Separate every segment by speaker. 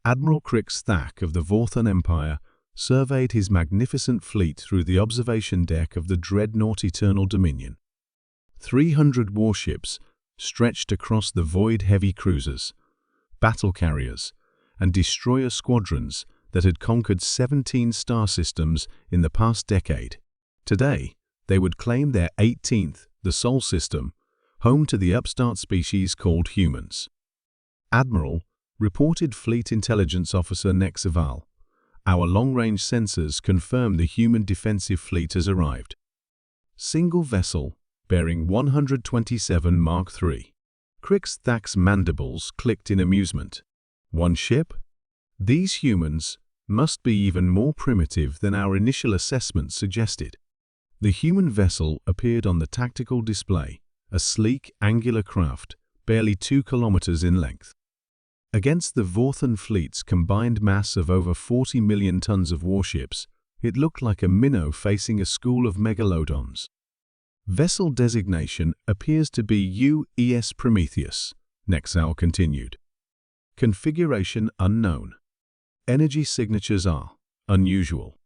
Speaker 1: Admiral Crix Thack of the Vorthon Empire surveyed his magnificent fleet through the observation deck of the dreadnought Eternal Dominion. 300 warships stretched across the void, heavy cruisers, battle carriers, and destroyer squadrons that had conquered 17 star systems in the past decade. Today, they would claim their 18th, the Sol system, home to the upstart species called humans. Admiral, reported Fleet Intelligence Officer Nexaval, our long-range sensors confirm the human defensive fleet has arrived. Single vessel, bearing 127 Mark III. Crix Thack's mandibles clicked in amusement. One ship? These humans must be even more primitive than our initial assessment suggested. The human vessel appeared on the tactical display, a sleek, angular craft, barely 2 kilometers in length. Against the Vorthon fleet's combined mass of over 40 million tons of warships, it looked like a minnow facing a school of megalodons. Vessel designation appears to be UES Prometheus, Nexal continued. Configuration unknown. Energy signatures are unusual.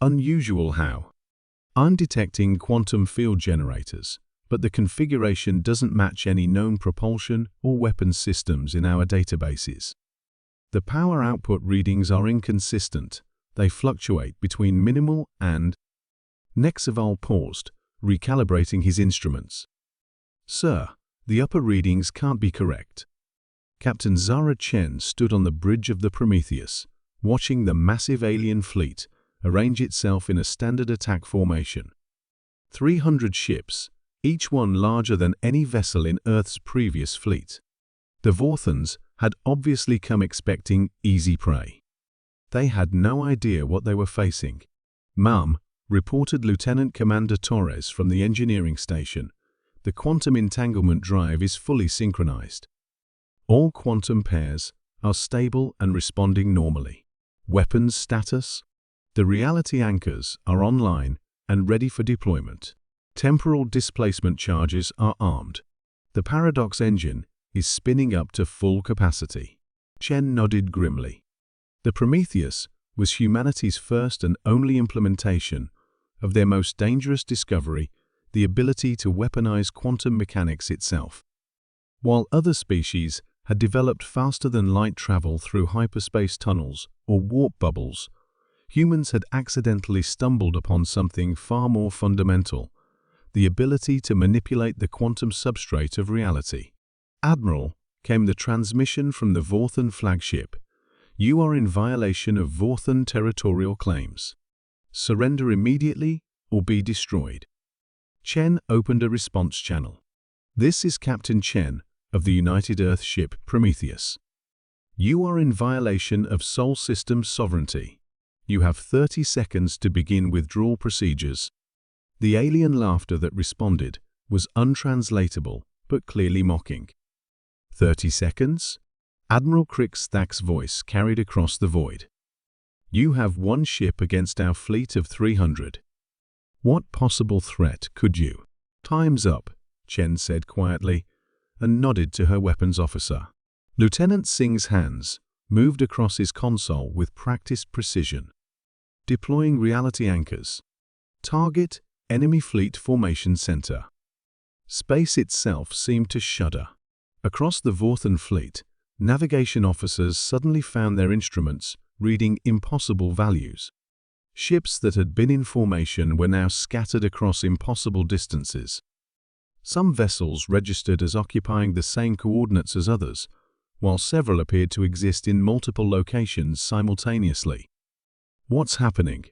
Speaker 1: Unusual how? I'm detecting quantum field generators, but the configuration doesn't match any known propulsion or weapons systems in our databases. The power output readings are inconsistent. They fluctuate between minimal and… Nexaval paused, recalibrating his instruments. Sir, the upper readings can't be correct. Captain Zara Chen stood on the bridge of the Prometheus, watching the massive alien fleet arrange itself in a standard attack formation. 300 ships, each one larger than any vessel in Earth's previous fleet. The Vorthons had obviously come expecting easy prey. They had no idea what they were facing. Ma'am, reported Lieutenant Commander Torres from the engineering station, the quantum entanglement drive is fully synchronized. All quantum pairs are stable and responding normally. Weapons status? The reality anchors are online and ready for deployment. Temporal displacement charges are armed. The paradox engine is spinning up to full capacity. Chen nodded grimly. The Prometheus was humanity's first and only implementation of their most dangerous discovery, the ability to weaponize quantum mechanics itself. While other species had developed faster-than-light travel through hyperspace tunnels or warp bubbles, humans had accidentally stumbled upon something far more fundamental, the ability to manipulate the quantum substrate of reality. Admiral, came the transmission from the Vorthon flagship. You are in violation of Vorthon territorial claims. Surrender immediately or be destroyed. Chen opened a response channel. This is Captain Chen of the United Earth ship Prometheus. You are in violation of Sol system sovereignty. You have 30 seconds to begin withdrawal procedures. The alien laughter that responded was untranslatable but clearly mocking. 30 seconds? Admiral Crix Thack's voice carried across the void. You have one ship against our fleet of 300. What possible threat could you? Time's up, Chen said quietly, and nodded to her weapons officer. Lieutenant Singh's hands moved across his console with practiced precision. Deploying reality anchors. Target, enemy fleet formation center. Space itself seemed to shudder. Across the Vorthon fleet, navigation officers suddenly found their instruments reading impossible values. Ships that had been in formation were now scattered across impossible distances. Some vessels registered as occupying the same coordinates as others, while several appeared to exist in multiple locations simultaneously. What's happening?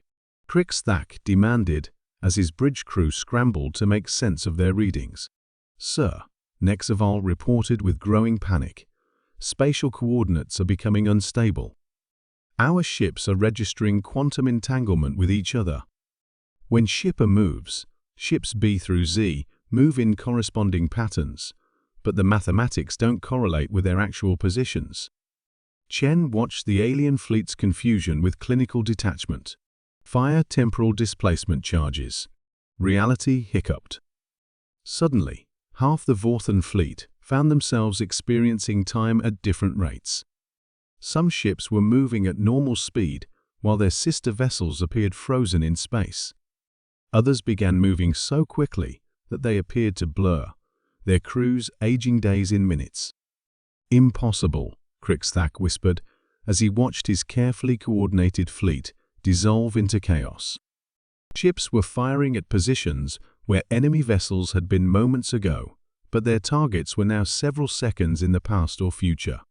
Speaker 1: Crix Thack demanded as his bridge crew scrambled to make sense of their readings. Sir, Nexaval reported with growing panic. Spatial coordinates are becoming unstable. Our ships are registering quantum entanglement with each other. When ship A moves, ships B through Z move in corresponding patterns, but the mathematics don't correlate with their actual positions. Chen watched the alien fleet's confusion with clinical detachment. Fire temporal displacement charges. Reality hiccuped. Suddenly, half the Vorthon fleet found themselves experiencing time at different rates. Some ships were moving at normal speed, while their sister vessels appeared frozen in space. Others began moving so quickly that they appeared to blur, their crews aging days in minutes. "Impossible," Crixthack whispered as he watched his carefully coordinated fleet dissolve into chaos. Ships were firing at positions where enemy vessels had been moments ago, but their targets were now several seconds in the past or future.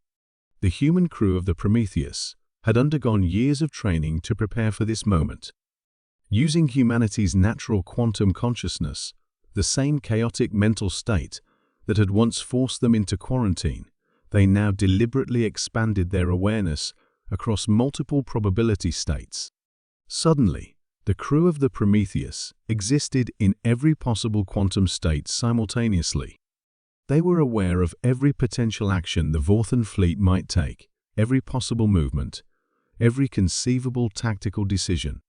Speaker 1: The human crew of the Prometheus had undergone years of training to prepare for this moment. Using humanity's natural quantum consciousness, the same chaotic mental state that had once forced them into quarantine, they now deliberately expanded their awareness across multiple probability states. Suddenly, the crew of the Prometheus existed in every possible quantum state simultaneously. They were aware of every potential action the Vorthan fleet might take, every possible movement, every conceivable tactical decision.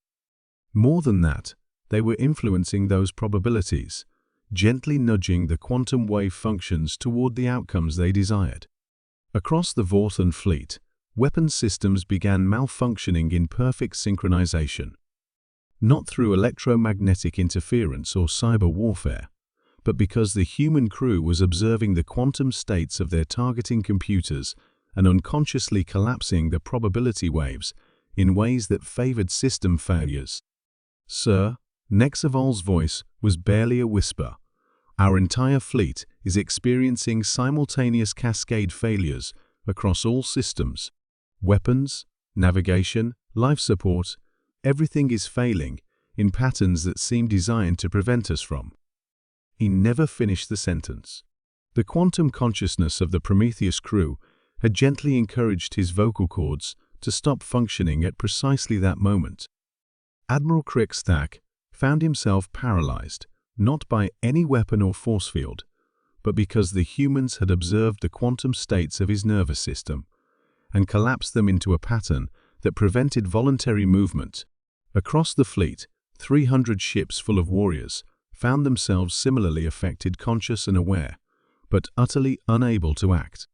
Speaker 1: More than that, they were influencing those probabilities, gently nudging the quantum wave functions toward the outcomes they desired. Across the Vorthan fleet, weapons systems began malfunctioning in perfect synchronization. Not through electromagnetic interference or cyber warfare, but because the human crew was observing the quantum states of their targeting computers and unconsciously collapsing the probability waves in ways that favored system failures. "Sir," Nexavol's voice was barely a whisper. "Our entire fleet is experiencing simultaneous cascade failures across all systems. Weapons, navigation, life support, everything is failing in patterns that seem designed to prevent us from." He never finished the sentence. The quantum consciousness of the Prometheus crew had gently encouraged his vocal cords to stop functioning at precisely that moment. Admiral Crixthack found himself paralyzed, not by any weapon or force field, but because the humans had observed the quantum states of his nervous system and collapsed them into a pattern that prevented voluntary movement. Across the fleet, 300 ships full of warriors found themselves similarly affected, conscious and aware, but utterly unable to act.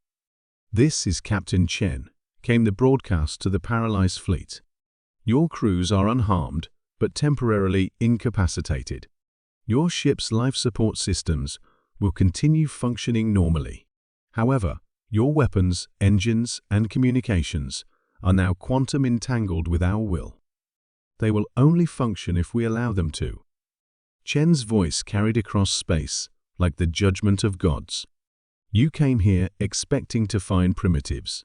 Speaker 1: "This is Captain Chen," came the broadcast to the paralyzed fleet. "Your crews are unharmed, but temporarily incapacitated. Your ship's life support systems will continue functioning normally. However, your weapons, engines, and communications are now quantum entangled with our will. They will only function if we allow them to." Chen's voice carried across space like the judgment of gods. "You came here expecting to find primitives.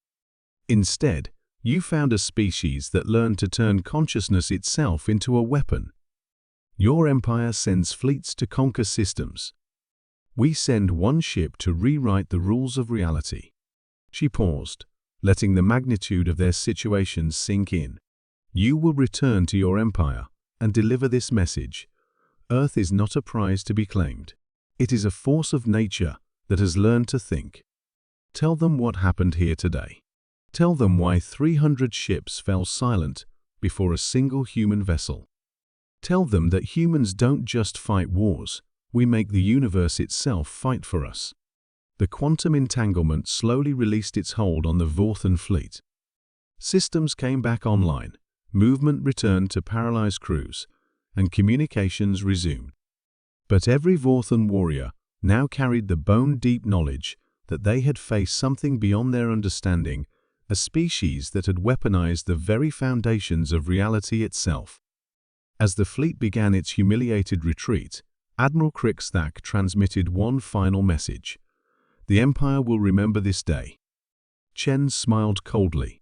Speaker 1: Instead, you found a species that learned to turn consciousness itself into a weapon. Your empire sends fleets to conquer systems. We send one ship to rewrite the rules of reality." She paused, letting the magnitude of their situation sink in. "You will return to your empire and deliver this message. Earth is not a prize to be claimed. It is a force of nature that has learned to think. Tell them what happened here today. Tell them why 300 ships fell silent before a single human vessel. Tell them that humans don't just fight wars, we make the universe itself fight for us." The quantum entanglement slowly released its hold on the Vorthan fleet. Systems came back online, movement returned to paralyzed crews, and communications resumed. But every Vorthan warrior now carried the bone-deep knowledge that they had faced something beyond their understanding, a species that had weaponized the very foundations of reality itself. As the fleet began its humiliated retreat, Admiral Crixthack transmitted one final message. "The Empire will remember this day." Chen smiled coldly.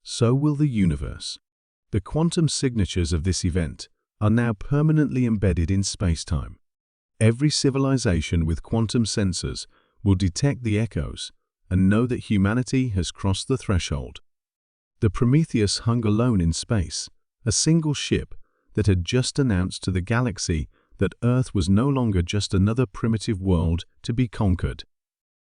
Speaker 1: "So will the universe. The quantum signatures of this event are now permanently embedded in space-time. Every civilization with quantum sensors will detect the echoes and know that humanity has crossed the threshold." The Prometheus hung alone in space, a single ship that had just announced to the galaxy that Earth was no longer just another primitive world to be conquered.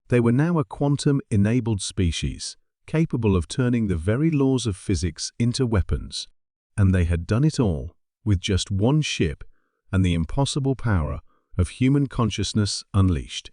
Speaker 1: They were now a quantum-enabled species, capable of turning the very laws of physics into weapons. And they had done it all with just one ship and the impossible power of human consciousness unleashed.